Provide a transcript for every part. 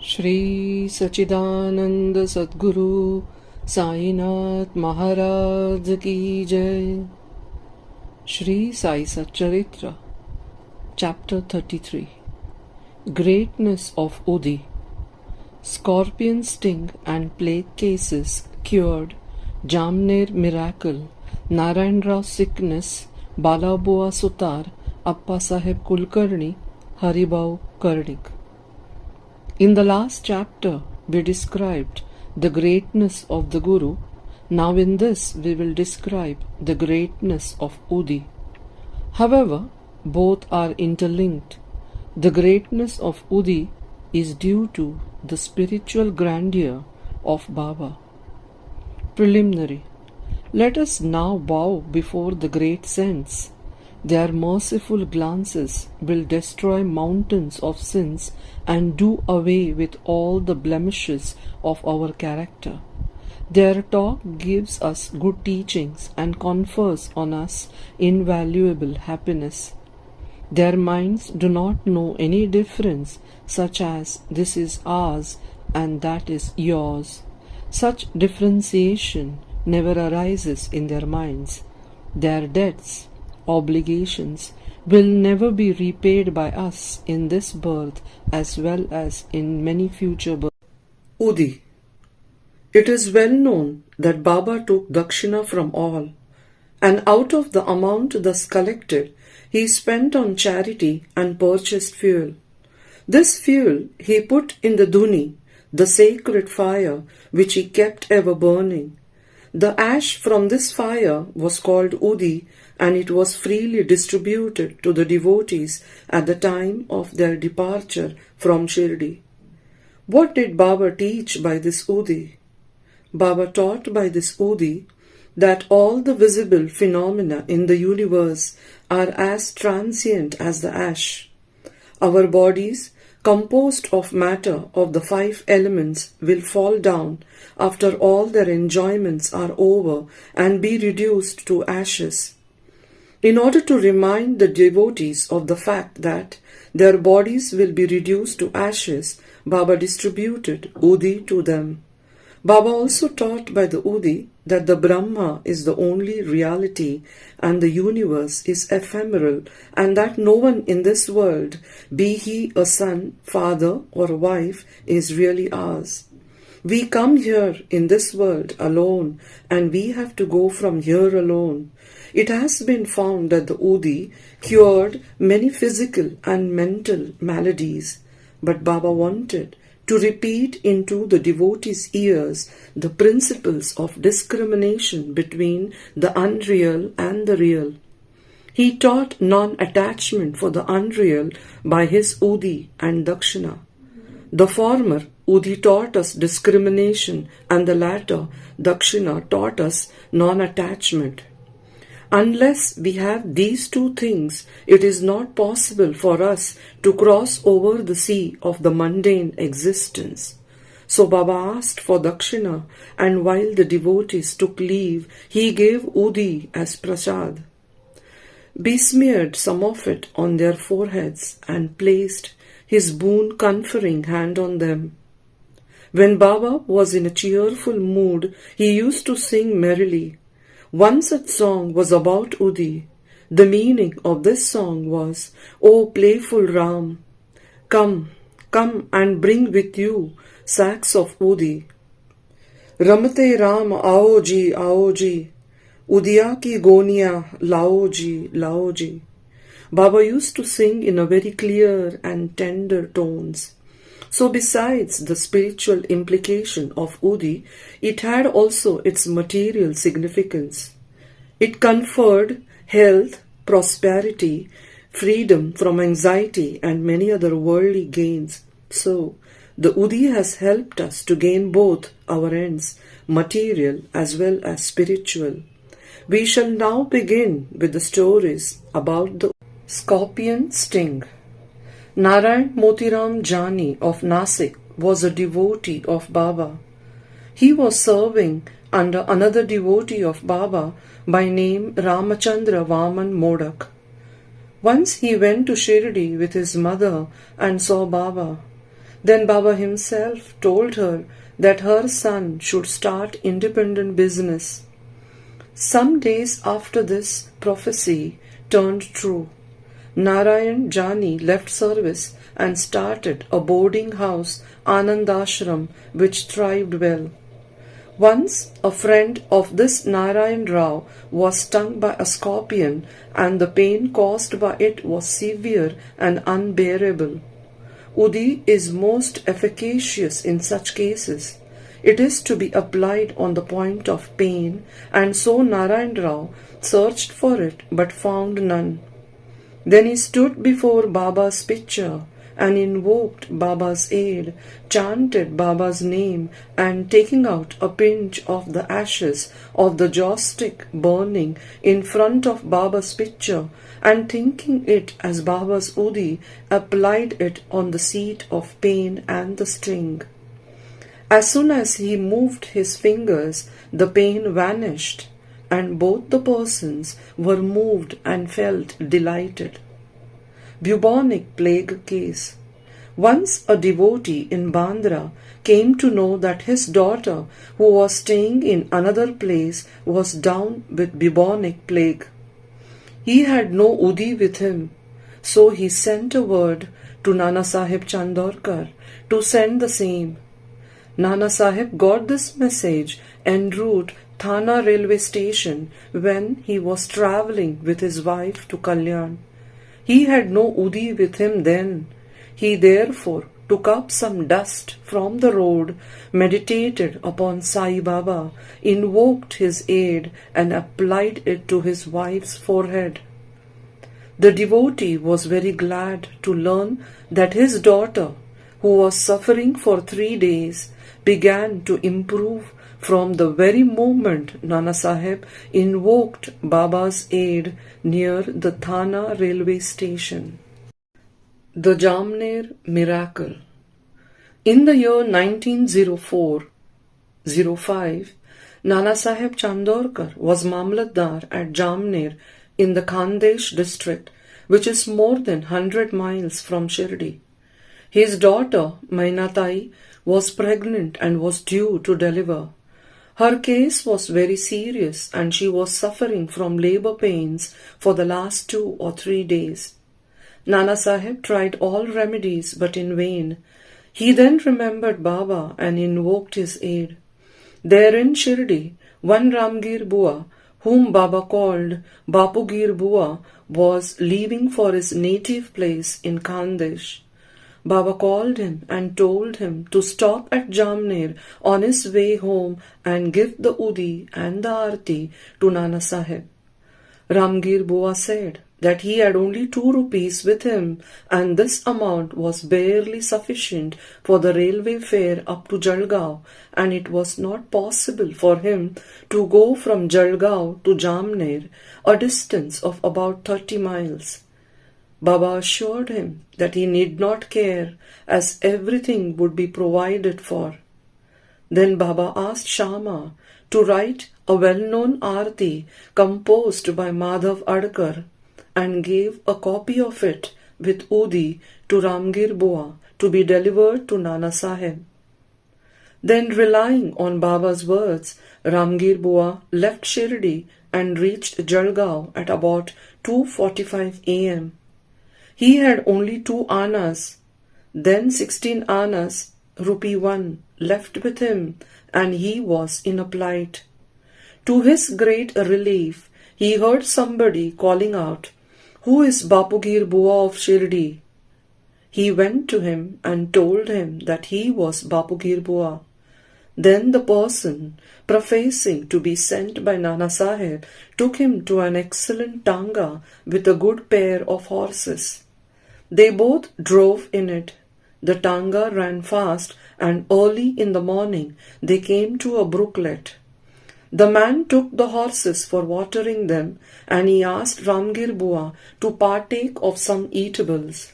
Shri Sachidananda Sadguru Sainath Maharaj Ki Jai. Shri Sai Satcharitra, Chapter 33. Greatness of Udi. Scorpion sting and plague cases cured, Jamner miracle, Narayana sickness, Balabua Sutar, Appa Saheb Kulkarni, Haribau Karnik. In the last chapter, we described the greatness of the Guru. Now in this, we will describe the greatness of Udi. However, both are interlinked. The greatness of Udi is due to the spiritual grandeur of Baba. Preliminary. Let us now bow before the great saints. Their merciful glances will destroy mountains of sins and do away with all the blemishes of our character. Their talk gives us good teachings and confers on us invaluable happiness. Their minds do not know any difference, such as this is ours and that is yours. Such differentiation never arises in their minds. Their debts, obligations will never be repaid by us in this birth as well as in many future births. Udi. It is well known that Baba took dakshina from all, and out of the amount thus collected, he spent on charity and purchased fuel. This fuel he put in the dhuni, the sacred fire which he kept ever burning. The ash from this fire was called Udi, and it was freely distributed to the devotees at the time of their departure from Shirdi. What did Baba teach by this Udi? Baba taught by this Udi that all the visible phenomena in the universe are as transient as the ash. Our bodies, composed of matter of the 5 elements, will fall down after all their enjoyments are over and be reduced to ashes. In order to remind the devotees of the fact that their bodies will be reduced to ashes, Baba distributed Udi to them. Baba also taught by the Udi that the Brahma is the only reality and the universe is ephemeral, and that no one in this world, be he a son, father or wife, is really ours. We come here in this world alone, and we have to go from here alone. It has been found that the Udi cured many physical and mental maladies, but Baba wanted to repeat into the devotees' ears the principles of discrimination between the unreal and the real. He taught non-attachment for the unreal by his Udi and Dakshina. The former, Udi, taught us discrimination, and the latter, Dakshina, taught us non-attachment. Unless we have these two things, it is not possible for us to cross over the sea of the mundane existence. So Baba asked for dakshina, and while the devotees took leave, he gave Udi as prasad, besmeared some of it on their foreheads, and placed his boon-conferring hand on them. When Baba was in a cheerful mood, he used to sing merrily. One such song was about Udi. The meaning of this song was, O playful Ram, come and bring with you sacks of Udi. Ramate Ram aao ji, Udiya ki goniya lao ji. Baba used to sing in a very clear and tender tones. So besides the spiritual implication of Udi, it had also its material significance. It conferred health, prosperity, freedom from anxiety and many other worldly gains. So, the Udi has helped us to gain both our ends, material as well as spiritual. We shall now begin with the stories about the scorpion sting. Narayan Motiram Jani of Nasik was a devotee of Baba. He was serving under another devotee of Baba by name Ramachandra Vaman Modak. Once he went to Shirdi with his mother and saw Baba. Then Baba himself told her that her son should start independent business. Some days after this prophecy turned true. Narayan Jani left service and started a boarding house, Anandashram, which thrived well. Once a friend of this Narayan Rao was stung by a scorpion, and the pain caused by it was severe and unbearable. Udi is most efficacious in such cases. It is to be applied on the point of pain, and so Narayan Rao searched for it but found none. Then he stood before Baba's picture and invoked Baba's aid, chanted Baba's name, and taking out a pinch of the ashes of the joss stick burning in front of Baba's picture, and thinking it as Baba's Udi, applied it on the seat of pain and the sting. As soon as he moved his fingers, the pain vanished, and both the persons were moved and felt delighted. Bubonic plague case. Once a devotee in Bandra came to know that his daughter, who was staying in another place, was down with bubonic plague. He had no Udi with him, so he sent a word to Nana Sahib Chandorkar to send the same. Nana Sahib got this message en route Thana railway station when he was travelling with his wife to Kalyan. He had no Udi with him then. He therefore took up some dust from the road, meditated upon Sai Baba, invoked his aid, and applied it to his wife's forehead. The devotee was very glad to learn that his daughter, who was suffering for 3 days, began to improve from the very moment Nana Sahib invoked Baba's aid near the Thana railway station. The Jamner Miracle. In the year 1904-05, Nana Sahib Chandorkar was Mamlatdar at Jamner in the Khandesh district, which is more than 100 miles from Shirdi. His daughter, Mainatai, was pregnant and was due to deliver. Her case was very serious and she was suffering from labor pains for the last 2 or 3 days. Nana Sahib tried all remedies but in vain. He then remembered Baba and invoked his aid. There in Shirdi, one Ramgir Bua, whom Baba called Bapugir Bua, was leaving for his native place in Khandesh. Baba called him and told him to stop at Jamner on his way home and give the Udi and the Aarti to Nana Sahib. Ramgir Bua said that he had only 2 rupees with him, and this amount was barely sufficient for the railway fare up to Jalgaon, and it was not possible for him to go from Jalgaon to Jamner, a distance of about 30 miles. Baba assured him that he need not care, as everything would be provided for. Then Baba asked Shama to write a well-known Aarti composed by Madhav Adkar and gave a copy of it with Udi to Ramgir Bua to be delivered to Nana Sahib. Then, relying on Baba's words, Ramgir Bua left Shirdi and reached Jalgaon at about 2:45 a.m. He had only 2 annas, then 16 annas, rupee 1, left with him, and he was in a plight. To his great relief, he heard somebody calling out, "Who is Bapugir Bua of Shirdi?" He went to him and told him that he was Bapugir Bua. Then the person, professing to be sent by Nana Sahib, took him to an excellent tanga with a good pair of horses. They both drove in it. The tanga ran fast, and early in the morning they came to a brooklet. The man took the horses for watering them, and he asked Ramgir Bua to partake of some eatables.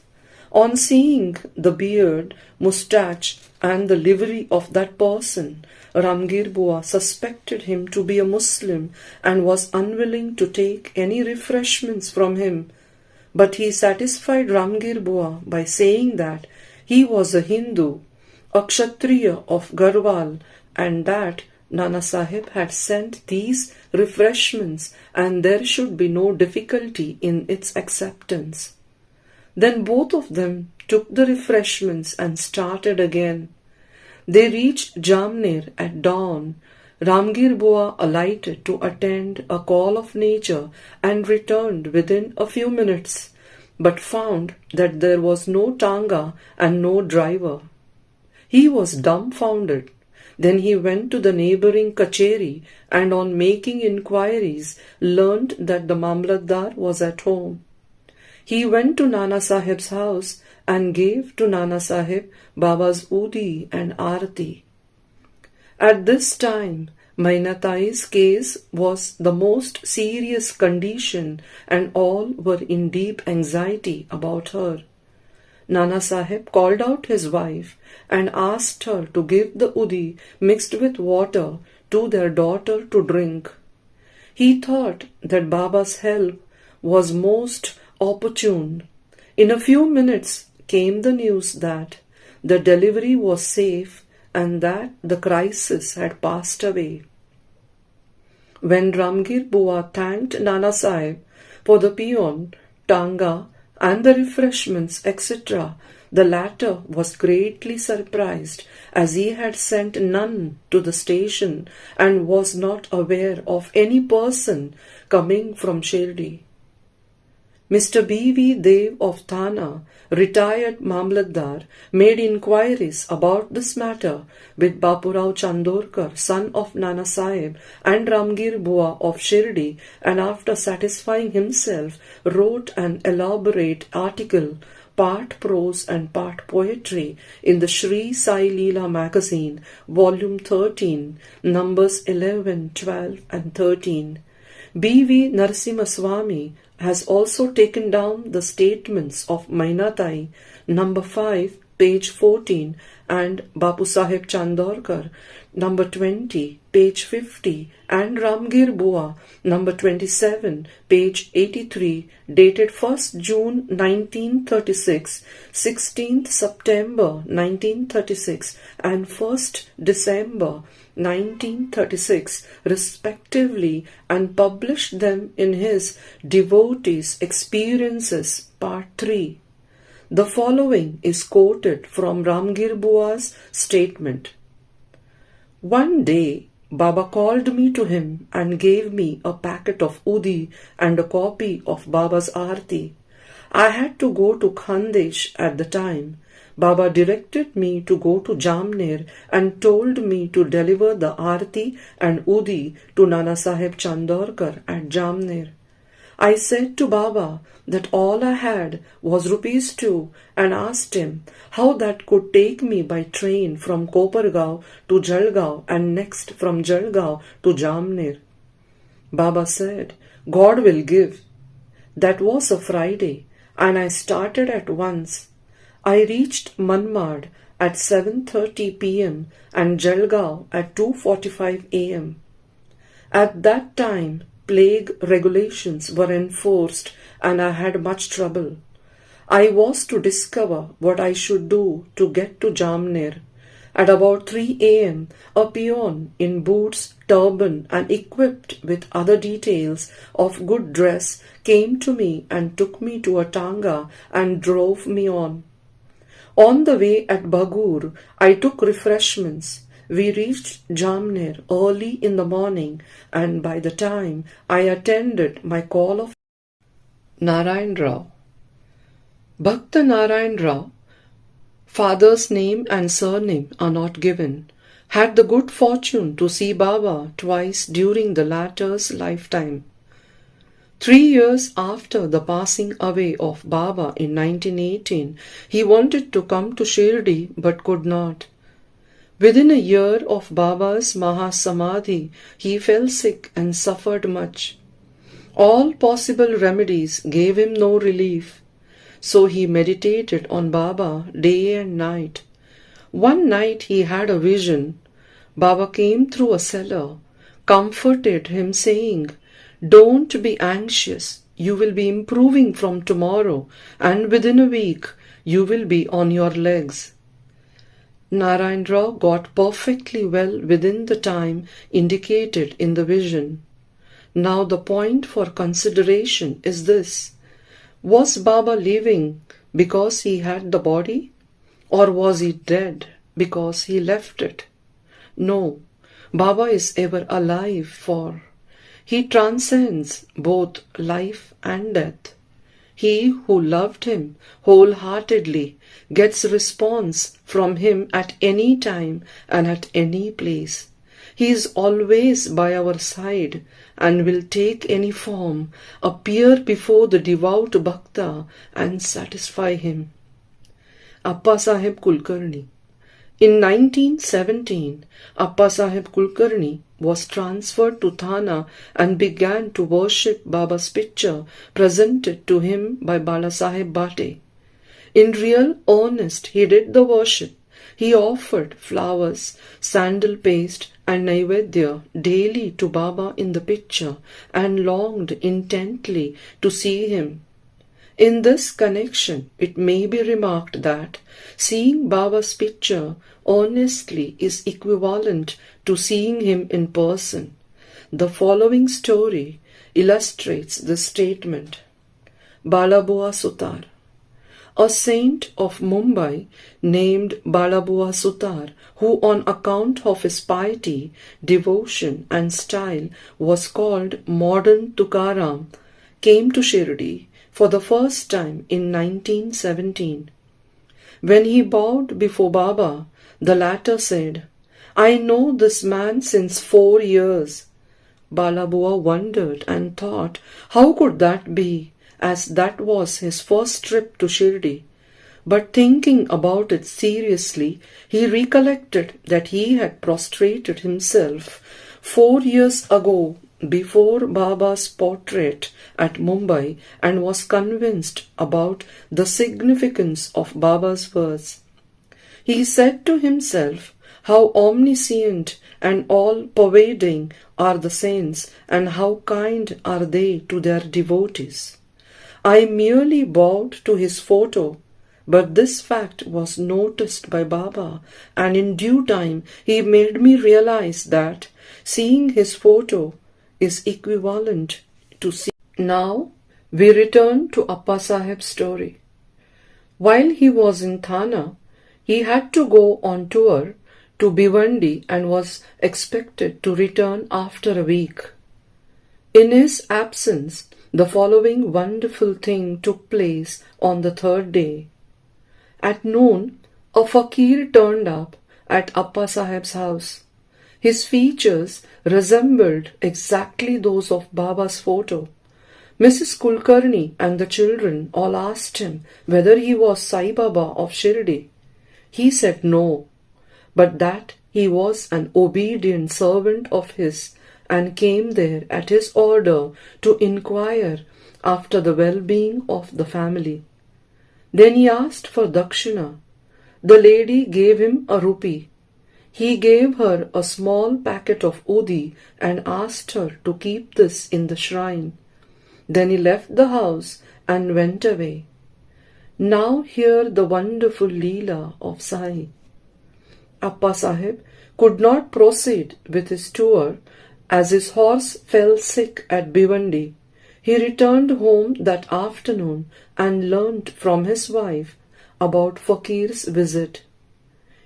On seeing the beard, moustache, and the livery of that person, Ramgir Bua suspected him to be a Muslim and was unwilling to take any refreshments from him. But he satisfied Ramgir Bua by saying that he was a Hindu, a Kshatriya of Garhwal, and that Nana Sahib had sent these refreshments and there should be no difficulty in its acceptance. Then both of them took the refreshments and started again. They reached Jamner at dawn. Ramgir Bua alighted to attend a call of nature and returned within a few minutes, but found that there was no tanga and no driver. He was dumbfounded. Then he went to the neighboring kacheri and on making inquiries learned that the Mamlatdar was at home. He went to Nana Sahib's house and gave to Nana Sahib Baba's Udi and Arati. At this time, Mainatai's case was the most serious condition and all were in deep anxiety about her. Nana Sahib called out his wife and asked her to give the udi mixed with water to their daughter to drink. He thought that Baba's help was most opportune. In a few minutes came the news that the delivery was safe and that the crisis had passed away. When Ramgir Bua thanked Nana Sahib for the peon, tanga, and the refreshments, etc., the latter was greatly surprised, as he had sent none to the station and was not aware of any person coming from Shri. Mr. B.V. Dev of Thana, retired Mamlatdar, made inquiries about this matter with Bapurao Chandorkar, son of Nana Sahib, and Ramgir Bua of Shirdi, and after satisfying himself, wrote an elaborate article, part prose and part poetry, in the Shri Sai Leela magazine, volume 13, numbers 11, 12, and 13. B.V. Narasimhaswamy has also taken down the statements of Mainatai, number 5, page 14, and Bapu Sahib Chandorkar, number 20, page 50, and Ramgir Bua, number 27, page 83, dated 1st June 1936, 16th September 1936, and 1st December 1936, respectively, and published them in his Devotees' Experiences, Part 3. The following is quoted from Ramgir Bua's statement. One day, Baba called me to him and gave me a packet of udi and a copy of Baba's Aarti. I had to go to Khandesh at the time. Baba directed me to go to Jamner and told me to deliver the Aarti and udi to Nana Sahib Chandorkar at Jamner. I said to Baba that all I had was ₹2 and asked him how that could take me by train from Kopargaon to Jalgaon and next from Jalgaon to Jamner. Baba said, God will give. That was a Friday and I started at once. I reached Manmad at 7:30 p.m. and Jalgaon at 2:45 a.m. At that time, plague regulations were enforced and I had much trouble. I was to discover what I should do to get to Jamner. At about 3 a.m., a peon in boots, turban and equipped with other details of good dress came to me and took me to a tanga and drove me on. On the way at Bagur, I took refreshments. We reached Jamner early in the morning and by the time I attended my call of Narayan Rao. Bhakta Narayan Rao, father's name and surname are not given, had the good fortune to see Baba twice during the latter's lifetime. 3 years after the passing away of Baba in 1918, he wanted to come to Shirdi but could not. Within a year of Baba's Mahasamadhi, he fell sick and suffered much. All possible remedies gave him no relief, so he meditated on Baba day and night. One night he had a vision. Baba came through a cellar, comforted him saying, "Don't be anxious, you will be improving from tomorrow and within a week you will be on your legs. Narayana got perfectly well within the time indicated in the vision. Now the point for consideration is this: was Baba living because he had the body, or was he dead because he left it? No, Baba is ever alive, for he transcends both life and death. He who loved him wholeheartedly gets response from him at any time and at any place. He is always by our side and will take any form, appear before the devout Bhakta and satisfy him. Appasaheb Kulkarni. In 1917, Appasaheb Kulkarni was transferred to Thana and began to worship Baba's picture presented to him by Balasaheb Bhate. In real earnest he did the worship. He offered flowers, sandal paste and Naivedya daily to Baba in the picture and longed intently to see him. In this connection, it may be remarked that seeing Baba's picture earnestly is equivalent to seeing him in person. The following story illustrates this statement. Balabua Sutar. A saint of Mumbai named Balabua Sutar, who on account of his piety, devotion and style was called Modern Tukaram, came to Shirdi for the first time in 1917. When he bowed before Baba, the latter said, "I know this man since 4 years. Balabua wondered and thought, how could that be, as that was his first trip to Shirdi. But thinking about it seriously, he recollected that he had prostrated himself 4 years ago before Baba's portrait at Mumbai and was convinced about the significance of Baba's words. He said to himself, how omniscient and all-pervading are the saints, and how kind are they to their devotees. I merely bowed to his photo, but this fact was noticed by Baba, and in due time he made me realize that seeing his photo is equivalent to see. Now we return to Appasaheb's story. While he was in Thana, he had to go on tour to Bhiwandi and was expected to return after a week. In his absence, the following wonderful thing took place on the third day. At noon, a fakir turned up at Appasaheb's house. His features resembled exactly those of Baba's photo. Mrs. Kulkarni and the children all asked him whether he was Sai Baba of Shirdi. He said no, but that he was an obedient servant of his and came there at his order to inquire after the well-being of the family. Then he asked for dakshina. The lady gave him a rupee. He gave her a small packet of udi and asked her to keep this in the shrine. Then he left the house and went away. Now hear the wonderful Leela of Sai. Appasaheb could not proceed with his tour as his horse fell sick at Bhiwandi. He returned home that afternoon and learnt from his wife about Fakir's visit.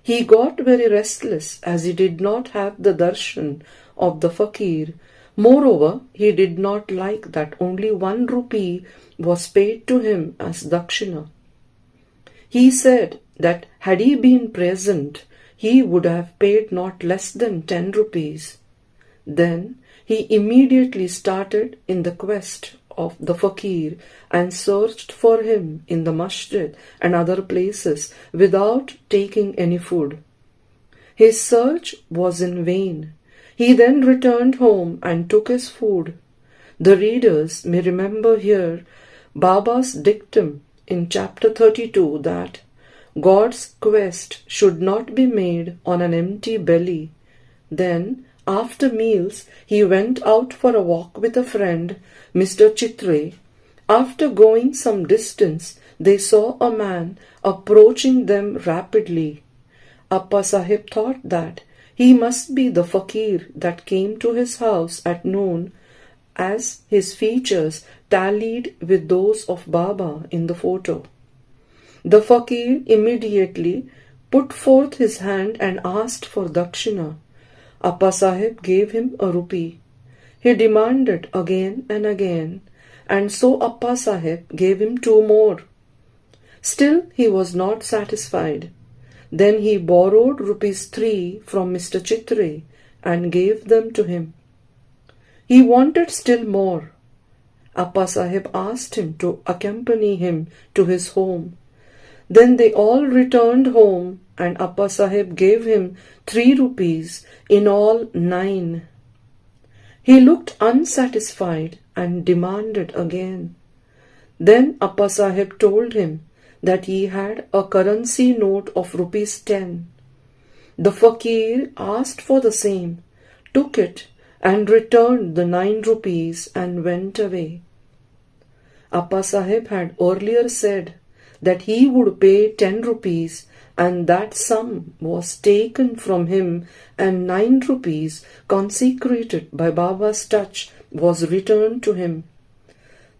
He got very restless as he did not have the darshan of the Fakir. Moreover, he did not like that only 1 rupee was paid to him as dakshina. He said that had he been present, he would have paid not less than 10 rupees. Then he immediately started in the quest of the Fakir and searched for him in the masjid and other places without taking any food. His search was in vain. He then returned home and took his food. The readers may remember here Baba's dictum in chapter 32 that God's quest should not be made on an empty belly. Then, after meals, he went out for a walk with a friend, Mr. Chitre. After going some distance, they saw a man approaching them rapidly. Appa Sahib thought that he must be the fakir that came to his house at noon, as his features tallied with those of Baba in the photo. The fakir immediately put forth his hand and asked for dakshina. Appa Sahib gave him a rupee. He demanded again and again, and so Appa Sahib gave him 2 more. Still he was not satisfied. Then he borrowed ₹3 from Mr. Chitre and gave them to him. He wanted still more. Appa Sahib asked him to accompany him to his home. Then they all returned home and Appa Sahib gave him 3 rupees, in all 9. He looked unsatisfied and demanded again. Then Appa Sahib told him that he had a currency note of ₹10. The fakir asked for the same, took it and returned the 9 rupees and went away. Appa Sahib had earlier said that he would pay 10 rupees and that sum was taken from him and 9 rupees consecrated by Baba's touch was returned to him.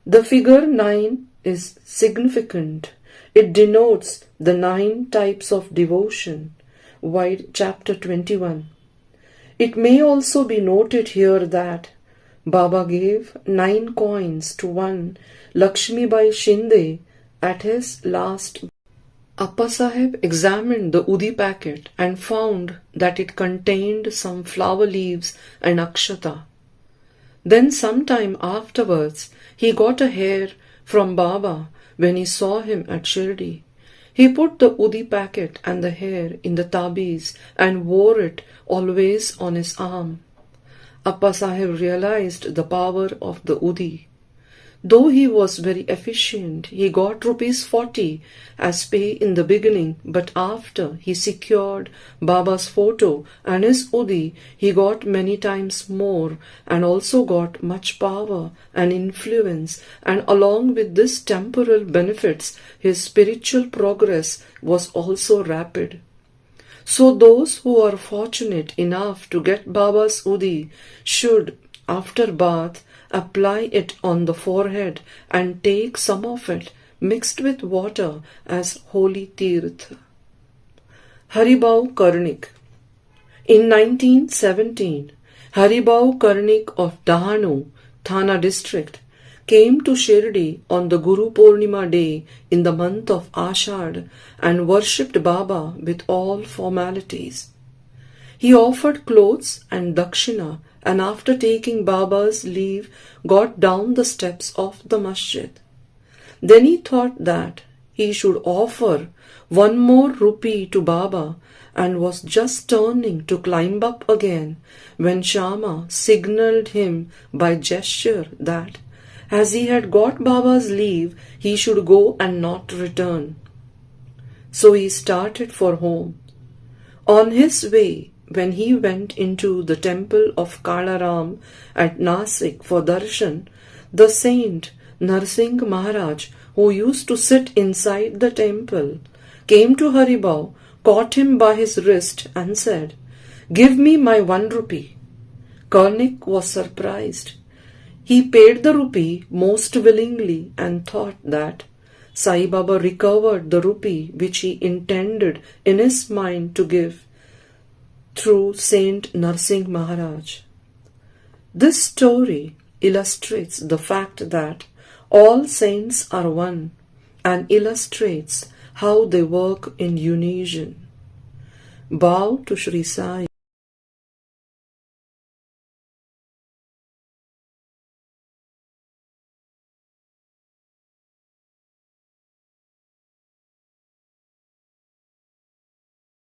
The figure 9 is significant. It denotes the 9 types of devotion, White chapter 21. It may also be noted here that Baba gave 9 coins to one Lakshmibai Shinde at his last. Appa Sahib examined the udi packet and found that it contained some flower leaves and akshata. Then some time afterwards he got a hair from Baba when he saw him at Shirdi. He put the udi packet and the hair in the tabiz and wore it always on his arm. Appa Sahib realized the power of the udi. Though he was very efficient, he got ₹40 as pay in the beginning, but after he secured Baba's photo and his udi, he got many times more and also got much power and influence, and along with this temporal benefits, his spiritual progress was also rapid. So those who are fortunate enough to get Baba's udi should, after bath, apply it on the forehead and take some of it mixed with water as holy tirth. Haribau Karnik. In 1917, Haribau Karnik of Dahanu, Thana district, came to Shirdi on the Guru Purnima day in the month of Ashad and worshipped Baba with all formalities. He offered clothes and dakshina and after taking Baba's leave got down the steps of the masjid. Then he thought that he should offer 1 more rupee to Baba and was just turning to climb up again when Shama signalled him by gesture that as he had got Baba's leave he should go and not return. So he started for home. On his way, when he went into the temple of Kalaram at Nasik for darshan, the saint Narsingh Maharaj, who used to sit inside the temple, came to Haribau, caught him by his wrist and said, "Give me my 1 rupee." Karnik was surprised. He paid the rupee most willingly and thought that Sai Baba recovered the rupee which he intended in his mind to give through Saint Narsingh Maharaj. This story illustrates the fact that all saints are one and illustrates how they work in unison. Bow to Shri Sai.